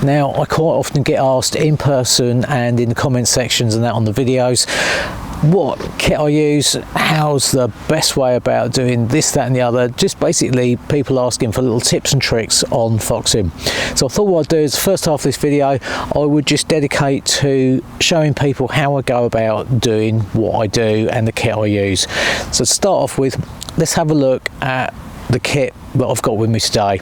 Now, I quite often get asked in person and in the comment sections and that on the videos, what kit I use, how's the best way about doing this, that and the other. Just basically people asking for little tips and tricks on foxing. So I thought what I'd do is the first half of this video I would just dedicate to showing people how I go about doing what I do and the kit I use. So to start off with, let's have a look at the kit that I've got with me today.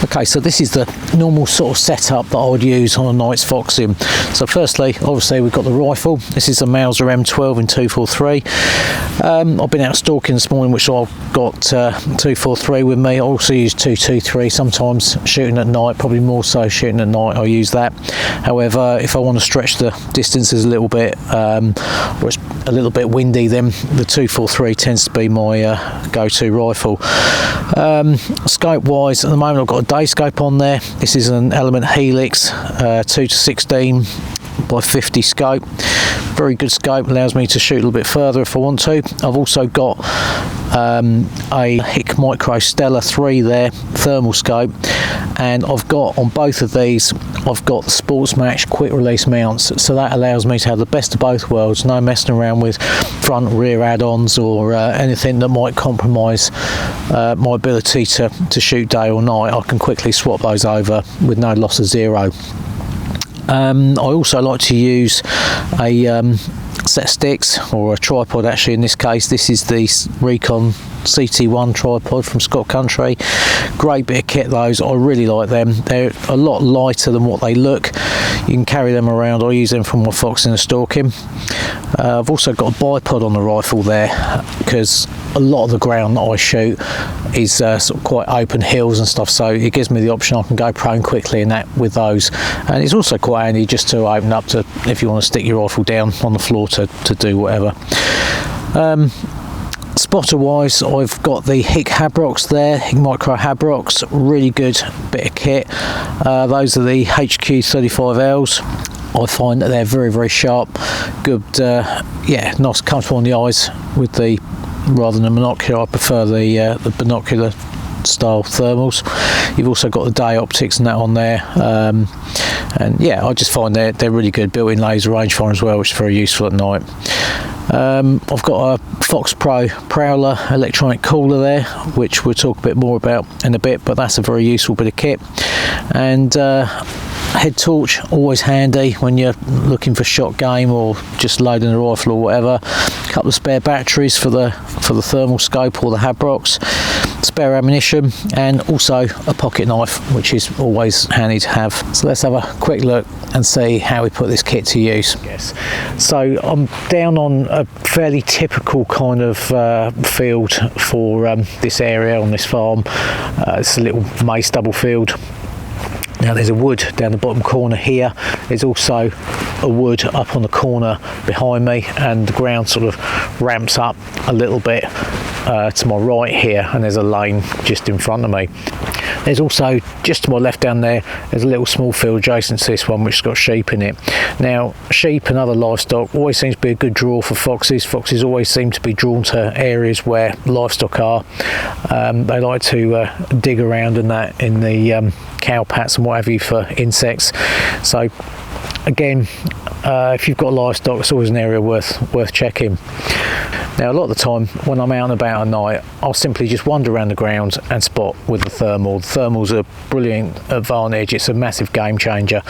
Okay, so this is the normal sort of setup that I would use on a night's foxing. So firstly, obviously we've got the rifle. This is the Mauser M12 in 243. I've been out stalking this morning, which I've got 243 with me. I also use 223 sometimes shooting at night, probably more so shooting at night I use that. However, if I want to stretch the distances a little bit, or it's a little bit windy, then the 243 tends to be my go-to rifle. Scope wise, at the moment I've got a day scope on there. This is an Element Helix 2-16 by 50 scope. Very good scope, allows me to shoot a little bit further if I want to. I've also got a Hick Micro Stella 3 there, thermal scope, and I've got on both of these, I've got the Sports Match quick release mounts, so that allows me to have the best of both worlds, no messing around with front rear add-ons or anything that might compromise my ability to shoot day or night. I can quickly swap those over with no loss of zero. I also like to use a set of sticks, or a tripod actually in this case. This is the Recon CT1 tripod from Scott Country. Great bit of kit those, I really like them. They're a lot lighter than what they look. You can carry them around. I use them for my foxing and stalking. I've also got a bipod on the rifle there, because a lot of the ground that I shoot is sort of quite open hills and stuff, so it gives me the option I can go prone quickly in that with those. And it's also quite handy just to open up to, if you want to stick your rifle down on the floor to do whatever. Spotter wise, I've got the Hick Habrox there, Hick Micro Habrox, really good bit of kit. Those are the HQ 35Ls. I find that they're very, very sharp, good, yeah, nice, comfortable on the eyes with the, rather than a binocular. I prefer the binocular style thermals. You've also got the day optics and that on there, and yeah, I just find they're really good. Built-in laser rangefinder as well, which is very useful at night. I've got a Fox Pro Prowler electronic cooler there, which we'll talk a bit more about in a bit, but that's a very useful bit of kit. And head torch, always handy when you're looking for shot game or just loading a rifle or whatever. A couple of spare batteries for the thermal scope or the Habrox, spare ammunition, and also a pocket knife, which is always handy to have. So let's have a quick look and see how we put this kit to use. Yes. So I'm down on a fairly typical kind of field for this area on this farm. It's a little maize stubble field. Now there's a wood down the bottom corner here. There's also a wood up on the corner behind me, and the ground sort of ramps up a little bit to my right here, and there's a lane just in front of me. There's also, just to my left down there, there's a little small field adjacent to this one which has got sheep in it. Now, sheep and other livestock always seems to be a good draw for foxes. Foxes always seem to be drawn to areas where livestock are. They like to dig around in that, in the cow pats and what have you, for insects. So again, if you've got livestock, it's always an area worth checking. Now, a lot of the time when I'm out and about at night, I'll simply just wander around the grounds and spot with the thermal. The thermal's a brilliant advantage. It's a massive game changer.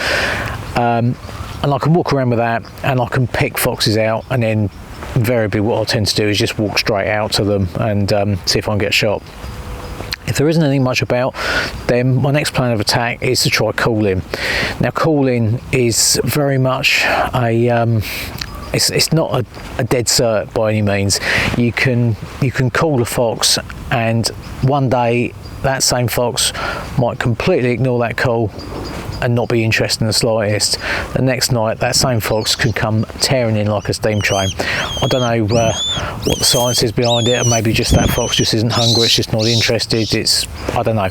And I can walk around with that, and I can pick foxes out, and then invariably what I tend to do is just walk straight out to them and see if I can get a shot. If there isn't anything much about, then my next plan of attack is to try calling. Now, calling is very much a it's not a dead cert by any means. You can call a fox, and one day that same fox might completely ignore that call and not be interested in the slightest. The next night that same fox can come tearing in like a steam train. I don't know what the science is behind it, or maybe just that fox just isn't hungry, it's just not interested, I don't know.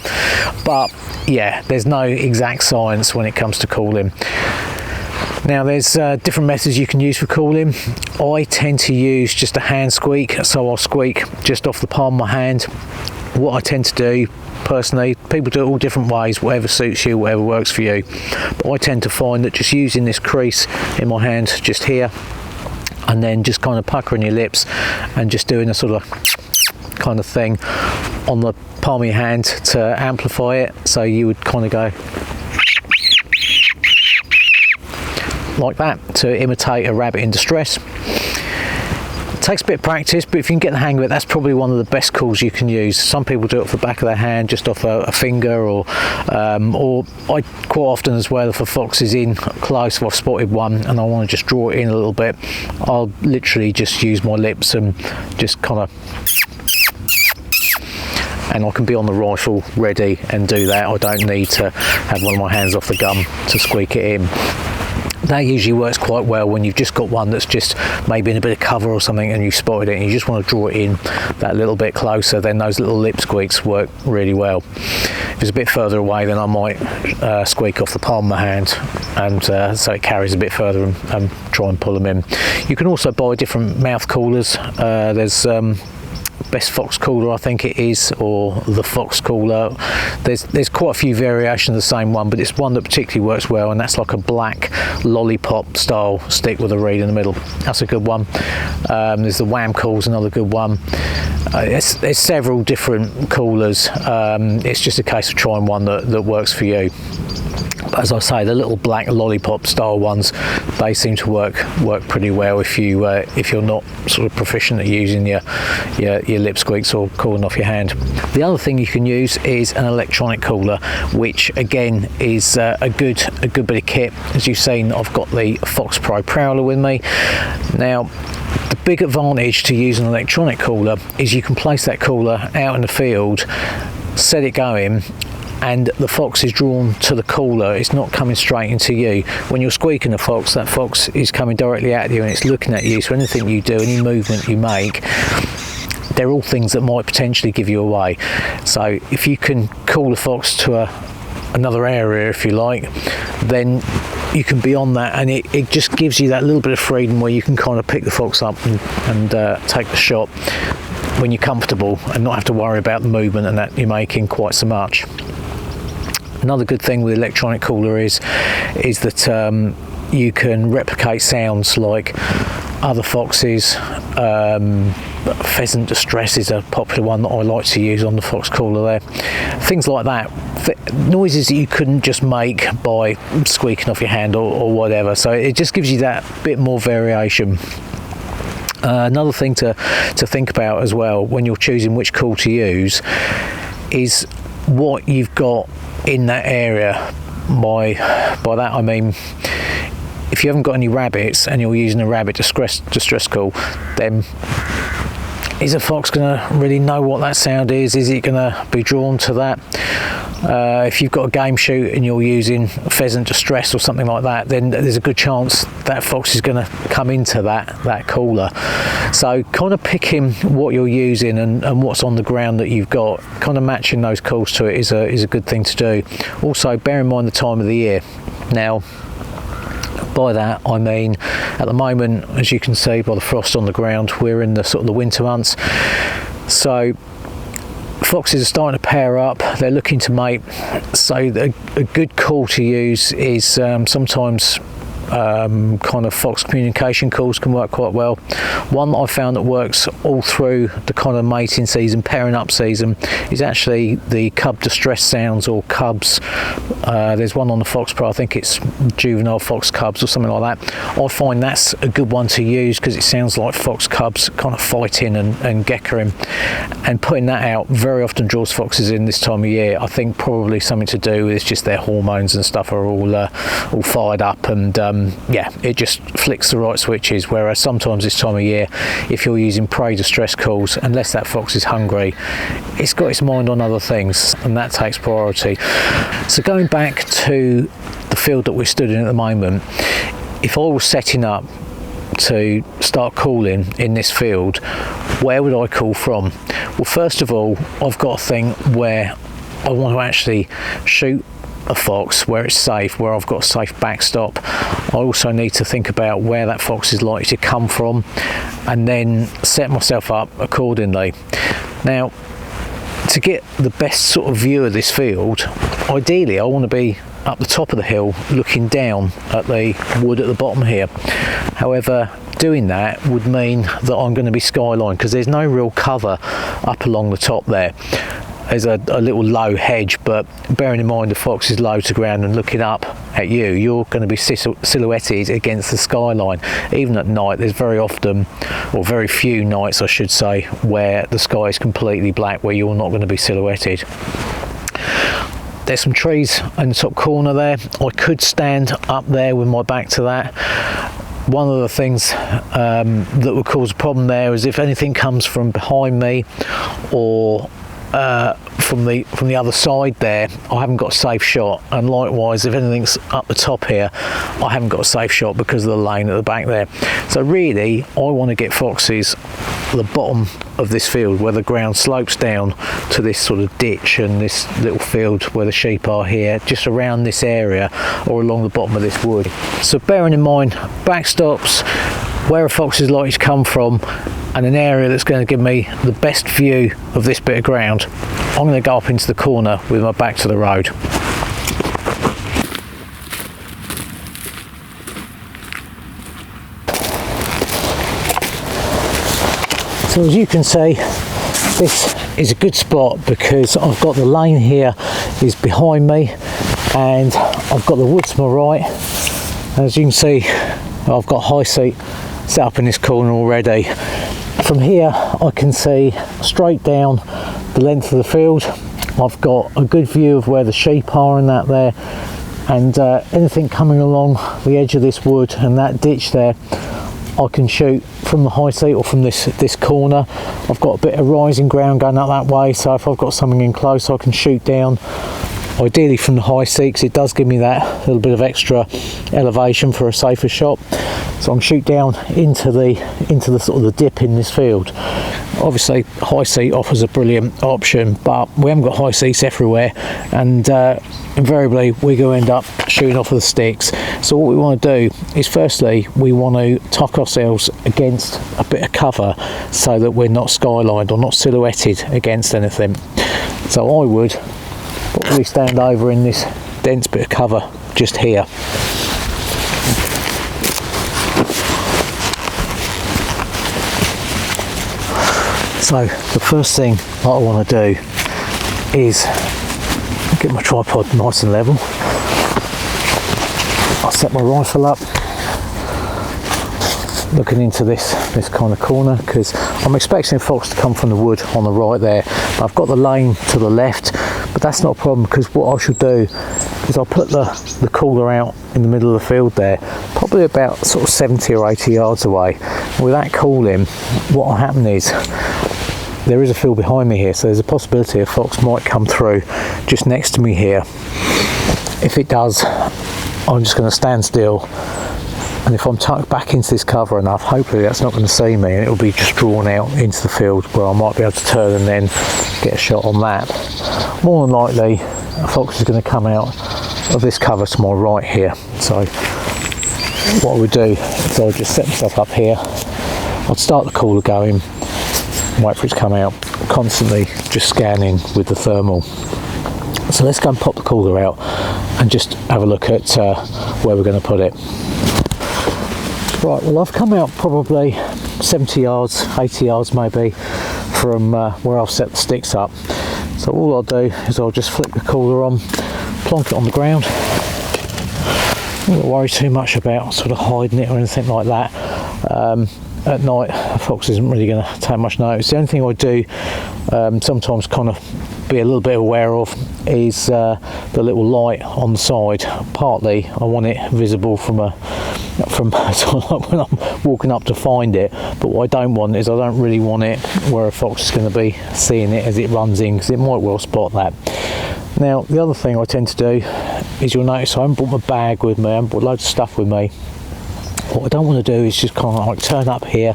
But yeah, there's no exact science when it comes to calling. Now, there's different methods you can use for calling. I tend to use just a hand squeak, so I'll squeak just off the palm of my hand, what I tend to do personally, people do it all different ways, whatever suits you, whatever works for you, but I tend to find that just using this crease in my hand just here, and then just kind of puckering your lips and just doing a sort of kind of thing on the palm of your hand to amplify it. So you would kind of go like that to imitate a rabbit in distress. It takes a bit of practice, but if you can get the hang of it, that's probably one of the best calls you can use. Some people do it off the back of their hand, just off a finger, or I quite often as well, if a fox is in close, if I've spotted one and I want to just draw it in a little bit, I'll literally just use my lips and just kind of, and I can be on the rifle ready and do that. I don't need to have one of my hands off the gun to squeak it in. That usually works quite well when you've just got one that's just maybe in a bit of cover or something and you've spotted it and you just want to draw it in that little bit closer, then those little lip squeaks work really well. If it's a bit further away, then I might squeak off the palm of my hand, and so it carries a bit further, and try and pull them in. You can also buy different mouth coolers. There's Best Fox Cooler, I think it is, or the Fox Cooler. There's quite a few variations of the same one, but it's one that particularly works well, and that's like a black lollipop style stick with a reed in the middle. That's a good one. There's the Wham Cool's another good one. There's several different coolers. It's just a case of trying one that works for you. But as I say, the little black lollipop style ones, they seem to work pretty well if you're not sort of proficient at using your lip squeaks or cooling off your hand. The other thing you can use is an electronic cooler, which again is a good bit of kit. As you've seen, I've got the Fox Pro Prowler with me. Now, the big advantage to using an electronic cooler is you can place that cooler out in the field, set it going, and the fox is drawn to the cooler. It's not coming straight into you. When you're squeaking a fox, that fox is coming directly at you and it's looking at you. So anything you do, any movement you make, they're all things that might potentially give you away. So if you can call the fox to another area, if you like, then you can be on that, and it just gives you that little bit of freedom where you can kind of pick the fox up and take the shot when you're comfortable and not have to worry about the movement and that you're making quite so much. Another good thing with electronic cooler is that you can replicate sounds like other foxes. Pheasant distress is a popular one that I like to use on the Fox Cooler there. Things like that. Noises that you couldn't just make by squeaking off your hand or whatever. So it just gives you that bit more variation. Another thing to think about as well when you're choosing which call to use is what you've got in that area. By that I mean, if you haven't got any rabbits and you're using a rabbit distress call, then is a fox going to really know what that sound is? Is it going to be drawn to that? If you've got a game shoot and you're using pheasant distress or something like that, then there's a good chance that fox is going to come into that cooler. So kind of picking what you're using and what's on the ground that you've got, kind of matching those calls to it is a good thing to do. Also, bear in mind the time of the year. Now, by that I mean, at the moment, as you can see by the frost on the ground, we're in the sort of the winter months, so foxes are starting to pair up, they're looking to mate. So a good call to use is sometimes kind of fox communication calls can work quite well. One that I found that works all through the kind of mating season, pairing up season, is actually the cub distress sounds, or cubs. There's one on the Fox Pro, I think it's juvenile fox cubs or something like that. I find that's a good one to use because it sounds like fox cubs kind of fighting and geckering, and putting that out very often draws foxes in this time of year. I think probably something to do with just their hormones and stuff are all fired up, and yeah, it just flicks the right switches. Whereas sometimes this time of year, if you're using prey distress calls, unless that fox is hungry, it's got its mind on other things, and that takes priority. So going back to the field that we're stood in at the moment, if I was setting up to start calling in this field, where would I call from? Well, first of all, I've got a thing where I want to actually shoot a fox where it's safe, where I've got a safe backstop. I also need to think about where that fox is likely to come from, and then set myself up accordingly. Now, to get the best sort of view of this field, ideally I want to be up the top of the hill looking down at the wood at the bottom here. However, doing that would mean that I'm going to be skyline, because there's no real cover up along the top there. There's a little low hedge, but bearing in mind the fox is low to ground and looking up at you, you're going to be silhouetted against the skyline. Even at night, there's very often, or very few nights I should say, where the sky is completely black, where you're not going to be silhouetted. There's some trees in the top corner there. I could stand up there with my back to that. One of the things that would cause a problem there is if anything comes from behind me or from the other side there, I haven't got a safe shot, and likewise if anything's up the top here, I haven't got a safe shot because of the lane at the back there. So really I want to get foxes at the bottom of this field where the ground slopes down to this sort of ditch and this little field where the sheep are here, just around this area or along the bottom of this wood. So bearing in mind backstops, where a fox is likely to come from, and an area that's going to give me the best view of this bit of ground, I'm going to go up into the corner with my back to the road. So as you can see, this is a good spot because I've got the lane here is behind me and I've got the woods to my right. As you can see, I've got high seat set up in this corner already. From here I can see straight down the length of the field. I've got a good view of where the sheep are and that there, and anything coming along the edge of this wood and that ditch there, I can shoot from the high seat or from this corner. I've got a bit of rising ground going up that way, so if I've got something in close I can shoot down, ideally from the high seat, because it does give me that little bit of extra elevation for a safer shot. So I can shoot down into the sort of the dip in this field. Obviously high seat offers a brilliant option, but we haven't got high seats everywhere, and invariably we're going to end up shooting off of the sticks. So what we want to do is, firstly we want to tuck ourselves against a bit of cover so that we're not skylined or not silhouetted against anything. So I would probably stand over in this dense bit of cover just here. So the first thing that I want to do is get my tripod nice and level. I'll set my rifle up, looking into this kind of corner, because I'm expecting a fox to come from the wood on the right there. I've got the lane to the left, but that's not a problem, because what I should do is I'll put the cooler out in the middle of the field there, probably about sort of 70 or 80 yards away. With that cooling, what will happen is there is a field behind me here, so there's a possibility a fox might come through just next to me here. If it does, I'm just going to stand still, and if I'm tucked back into this cover enough, hopefully that's not going to see me and it'll be just drawn out into the field where I might be able to turn and then get a shot on that. More than likely a fox is going to come out of this cover to my right here. So what I would do is I'll just set myself up here, I'd start the cooler going, wait for it to come out, constantly just scanning with the thermal. So let's go and pop the cooler out and just have a look at where we're going to put it. Right, well I've come out probably 70 yards, 80 yards maybe from where I've set the sticks up. So all I'll do is I'll just flick the cooler on, plonk it on the ground. I don't worry too much about sort of hiding it or anything like that. At night a fox isn't really going to take much notice. The only thing I do sometimes kind of be a little bit aware of is the little light on the side. Partly I want it visible from sort of like when I'm walking up to find it, but what I don't want is I don't really want it where a fox is going to be seeing it as it runs in, because it might well spot that. Now the other thing I tend to do is, you'll notice I haven't brought my bag with me, I haven't brought loads of stuff with me. What I don't want to do is just kind of like turn up here,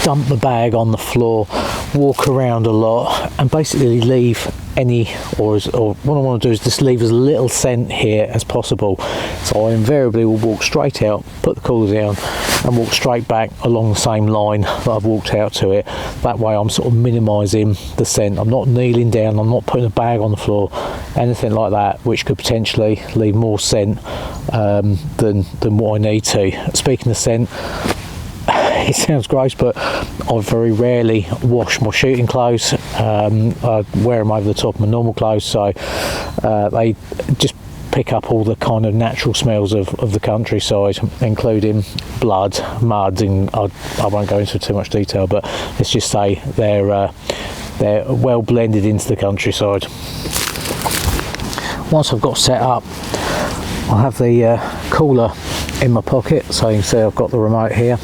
dump the bag on the floor, walk around a lot, and basically leave any, or what I want to do is just leave as little scent here as possible. So I invariably will walk straight out, put the cooler down, and walk straight back along the same line that I've walked out to it. That way I'm sort of minimising the scent. I'm not kneeling down, I'm not putting a bag on the floor, anything like that, which could potentially leave more scent than what I need to. Speaking of scent, it sounds gross, but I very rarely wash my shooting clothes. I wear them over the top of my normal clothes, so they just pick up all the kind of natural smells of the countryside, including blood, mud, and I won't go into too much detail, but let's just say they're well blended into the countryside. Once I've got set up, I have the cooler in my pocket, so you can see I've got the remote here.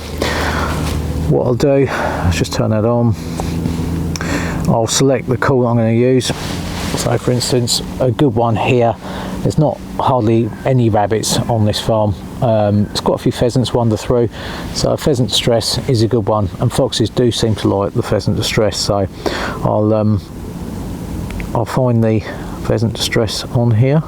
What I'll do, let's just turn that on. I'll select the cooler I'm going to use. So for instance, a good one here, there's not hardly any rabbits on this farm. It's got a few pheasants wander through, so pheasant distress is a good one, and foxes do seem to like the pheasant distress, so I'll find the pheasant distress on here,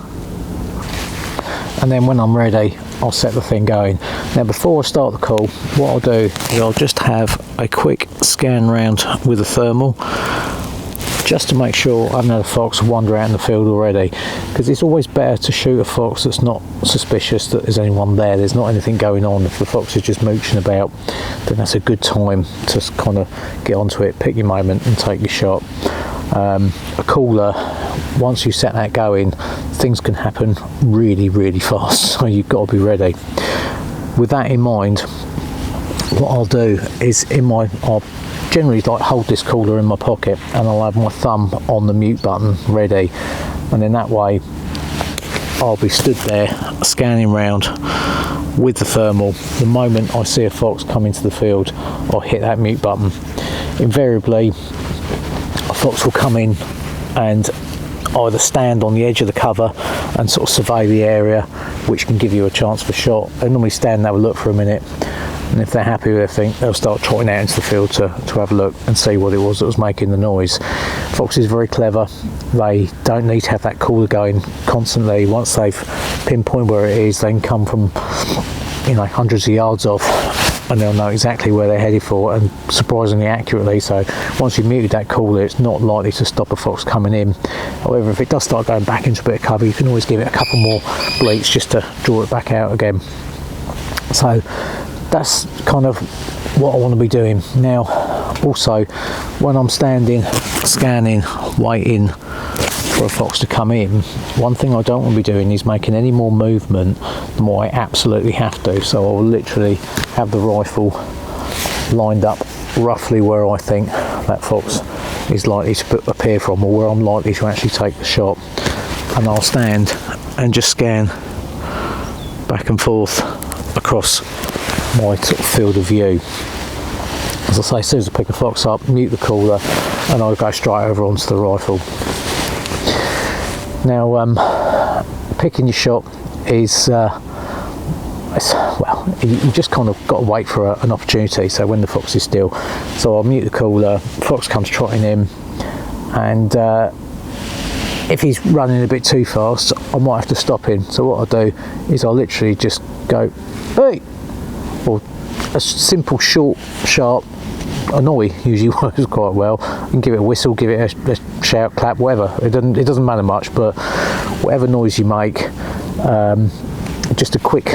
and then when I'm ready I'll set the thing going. Now before I start the call, what I'll do is I'll just have a quick scan round with a thermal, just to make sure I haven't had a fox wander out in the field already, because it's always better to shoot a fox that's not suspicious that there's anyone there, there's not anything going on. If the fox is just mooching about, then that's a good time to kind of get onto it, pick your moment and take your shot. A cooler, once you set that going, things can happen really fast, so you've got to be ready. With that in mind, what I'll do is I'll generally like hold this cooler in my pocket, and I'll have my thumb on the mute button ready, and then that way I'll be stood there scanning round with the thermal. The moment I see a fox come into the field, I'll hit that mute button. Invariably a fox will come in and either stand on the edge of the cover and sort of survey the area, which can give you a chance for shot. They normally stand and have a look for a minute, and if they're happy with everything, they'll start trotting out into the field to have a look and see what it was that was making the noise. Foxes are very clever. They don't need to have that cooler going constantly. Once they've pinpointed where it is, they can come from hundreds of yards off, and they'll know exactly where they're headed for, and surprisingly accurately. So once you've muted that cooler, it's not likely to stop a fox coming in. However, if it does start going back into a bit of cover, you can always give it a couple more bleats just to draw it back out again. So that's kind of what I want to be doing. Now also, when I'm standing, scanning, waiting for a fox to come in, one thing I don't want to be doing is making any more movement than what I absolutely have to. So I'll literally have the rifle lined up roughly where I think that fox is likely to appear from, or where I'm likely to actually take the shot, and I'll stand and just scan back and forth across my sort of field of view. As I say, as soon as I pick a fox up, mute the cooler, and I'll go straight over onto the rifle. Now picking your shot is well, you just kind of got to wait for an opportunity. So when the fox is still, so I'll mute the cooler, fox comes trotting in, and if he's running a bit too fast, I might have to stop him. So what I'll do is I'll literally just go, hey, or a simple, short, sharp annoy usually works quite well. You can give it a whistle, give it a shout, clap, whatever. It doesn't matter much, but whatever noise you make, just a quick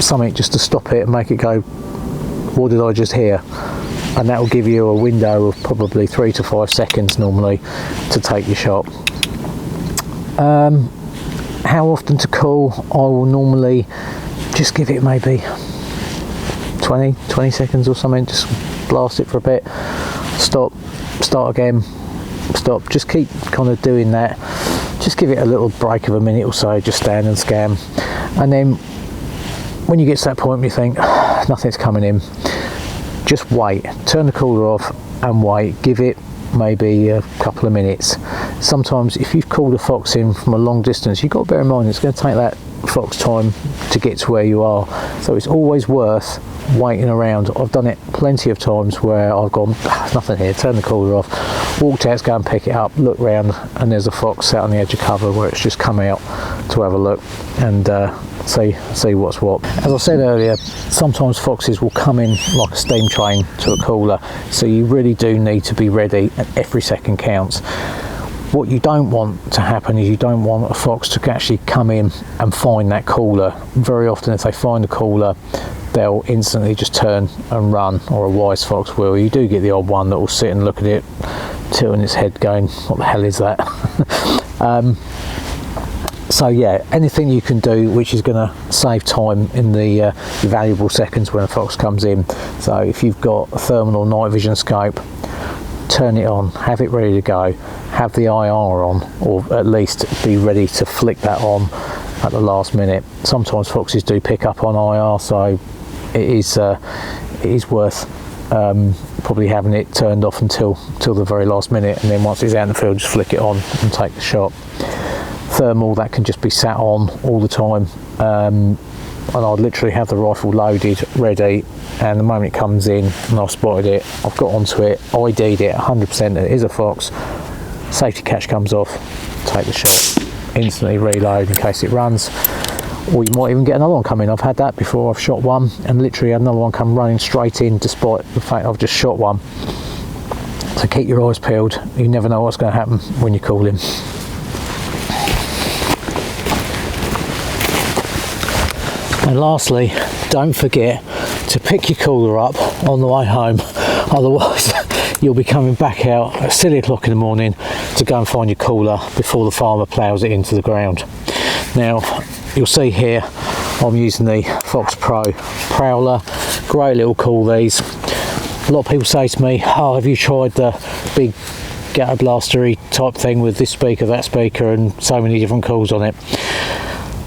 something just to stop it and make it go, what did I just hear? And that will give you a window of probably 3 to 5 seconds normally to take your shot. How often to call? I will normally just give it maybe 20 seconds or something, just blast it for a bit, stop, start again, stop, just keep kind of doing that, just give it a little break of a minute or so, just stand and scan, and then when you get to that point where you think nothing's coming in, just wait, turn the cooler off and wait, give it maybe a couple of minutes. Sometimes if you've called a fox in from a long distance, you've got to bear in mind it's going to take that fox time to get to where you are. So it's always worth waiting around. I've done it plenty of times where I've gone, there's nothing here, turn the cooler off, walked out to go and pick it up, look round, and there's a fox sat on the edge of cover where it's just come out to have a look and see what's what. As I said earlier, sometimes foxes will come in like a steam train to a cooler, so you really do need to be ready, and every second counts. What you don't want to happen is you don't want a fox to actually come in and find that cooler. Very often if they find the cooler, they'll instantly just turn and run, or a wise fox will. You do get the odd one that will sit and look at it, tilting its head going, what the hell is that? So yeah, anything you can do which is going to save time in the valuable seconds when a fox comes in. So if you've got a thermal or night vision scope, turn it on, have it ready to go, have the IR on, or at least be ready to flick that on at the last minute. Sometimes foxes do pick up on IR, so it is worth probably having it turned off until the very last minute, and then once it's out in the field, just flick it on and take the shot. Thermal, that can just be sat on all the time, and I'd literally have the rifle loaded, ready, and the moment it comes in and I've spotted it, I've got onto it, ID'd it 100% that it is a fox, safety catch comes off, take the shot, instantly reload in case it runs, or you might even get another one coming. I've had that before. I've shot one and literally had another one come running straight in despite the fact I've just shot one. So keep your eyes peeled, you never know what's going to happen when you call him. And lastly, don't forget to pick your cooler up on the way home, otherwise you'll be coming back out at silly o'clock in the morning to go and find your cooler before the farmer ploughs it into the ground. Now you'll see here I'm using the Fox Pro Prowler, great little call these. A lot of people say to me, oh, have you tried the big ghetto blastery type thing with this speaker, that speaker, and so many different calls on it?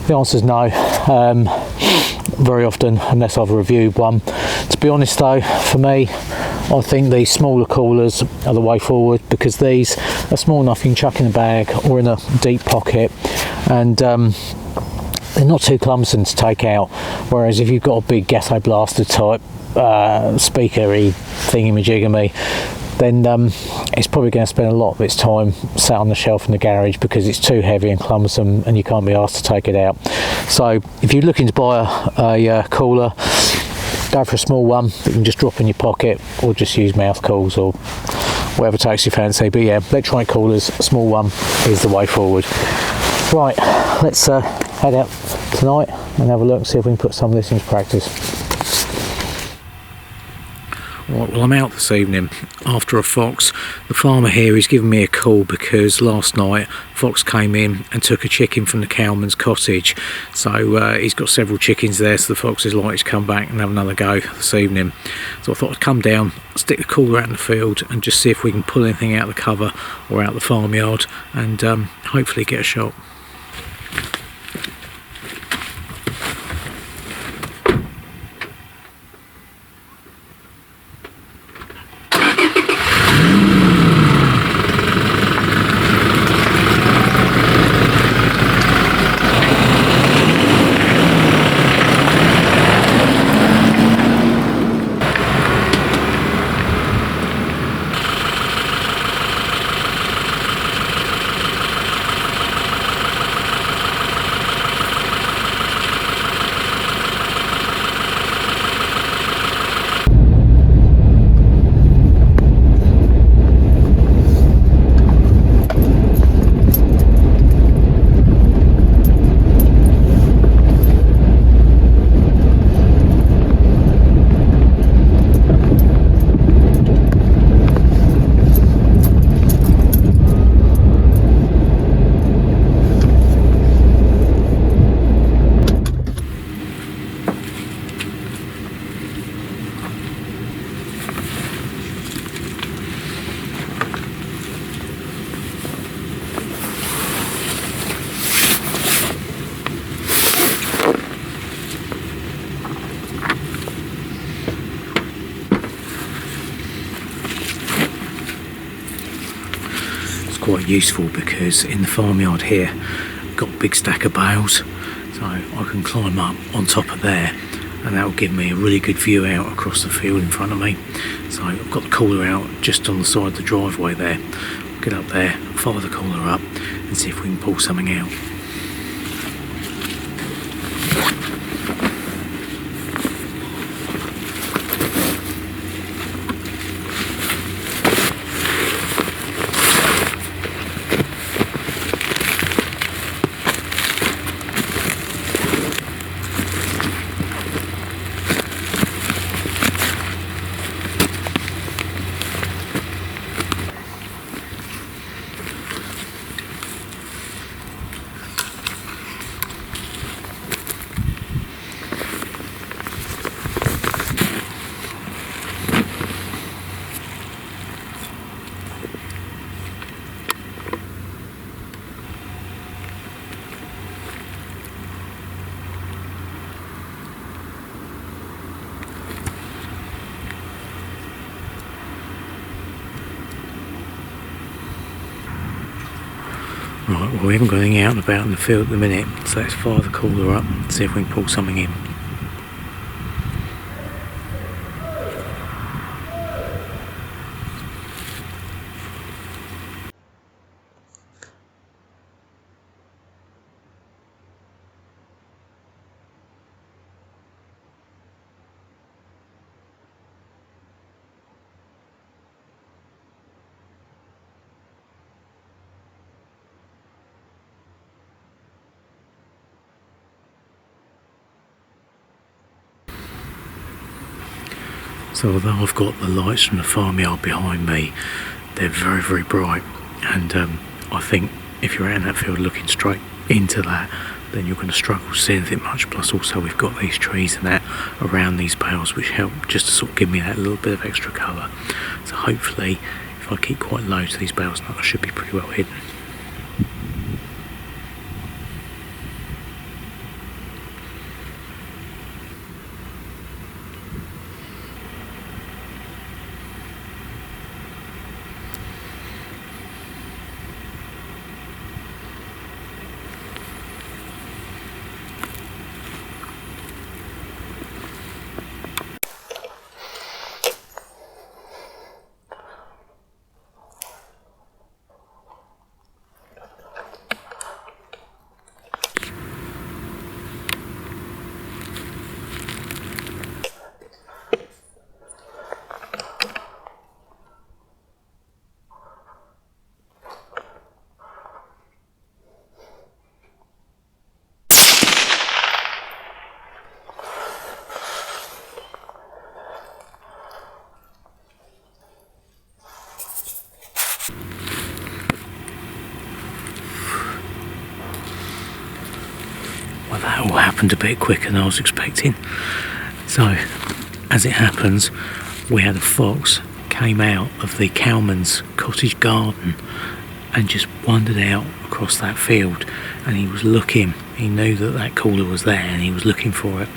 The answer is no, very often, unless I've reviewed one. To be honest though, for me, I think these smaller coolers are the way forward, because these are small enough you can chuck in a bag or in a deep pocket, and they're not too clumsome to take out. Whereas if you've got a big ghetto blaster type speakery thingy-majigamy, then it's probably going to spend a lot of its time sat on the shelf in the garage because it's too heavy and clumsome and you can't be asked to take it out. So if you're looking to buy a cooler, go for a small one that you can just drop in your pocket, or just use mouth cools or whatever takes your fancy. But yeah, electronic coolers, a small one is the way forward. Right, let's head out tonight and have a look and see if we can put some of this into practice. Right, well, I'm out this evening after a fox. The farmer here is giving me a call because last night a fox came in and took a chicken from the cowman's cottage. So he's got several chickens there, so the fox is likely to come back and have another go this evening. So I thought I'd come down, stick the cooler out in the field and just see if we can pull anything out of the cover or out the farmyard and hopefully get a shot. Quite useful because in the farmyard here I've got a big stack of bales, So I can climb up on top of there, and that will give me a really good view out across the field in front of me. So I've got the cooler out just on the side of the driveway there. I'll get up there, fire the cooler up and see if we can pull something out. Right, well, we haven't got anything out and about in the field at the minute, so let's fire the cooler up and see if we can pull something in. So although I've got the lights from the farmyard behind me, they're very, very bright, and I think if you're out in that field looking straight into that, then you're going to struggle to see anything much. Plus also we've got these trees and that around these bales which help just to sort of give me that little bit of extra cover. So hopefully if I keep quite low to these bales, I should be pretty well hidden. Well, that all happened a bit quicker than I was expecting. So, as it happens, we had a fox came out of the cowman's cottage garden and just wandered out across that field, and he was looking. He knew that that cooler was there and he was looking for it.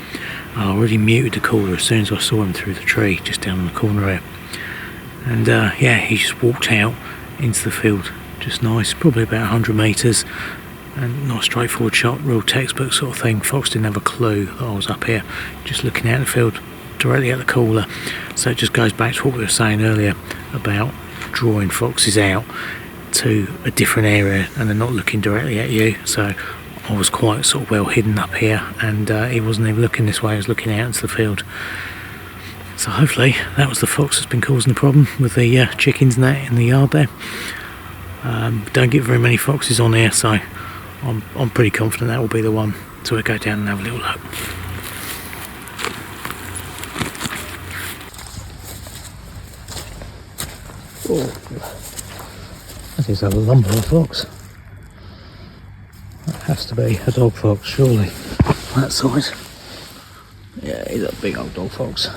I already muted the cooler as soon as I saw him through the tree just down in the corner here. And yeah, he just walked out into the field, just nice, probably about 100 metres. And not a straightforward shot, real textbook sort of thing. Fox didn't have a clue that I was up here, just looking out the field directly at the cooler. So it just goes back to what we were saying earlier about drawing foxes out to a different area and they're not looking directly at you. So I was quite sort of well hidden up here, and he wasn't even looking this way, he was looking out into the field. So hopefully that was the fox that's been causing the problem with the chickens and that in the yard there. Don't get very many foxes on here, so I'm pretty confident that will be the one. So we'll go down and have a little look. Oh, that is a lumber fox. That has to be a dog fox, surely. That size. Yeah, he's a big old dog fox.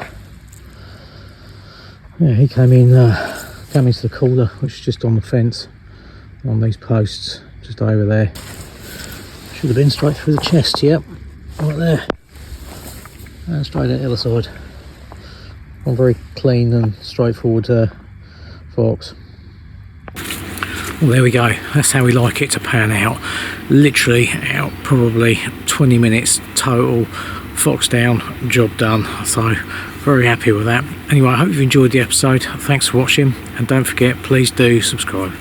Yeah, he came into the cooler, which is just on the fence, on these posts, just over there. Should have been straight through the chest, yep, right there, and straight out the other side. One very clean and straightforward fox. Well, there we go. That's how we like it to pan out. Literally out probably 20 minutes total. Fox down, job done. So very happy with that. Anyway, I hope you've enjoyed the episode. Thanks for watching, and don't forget, please do subscribe.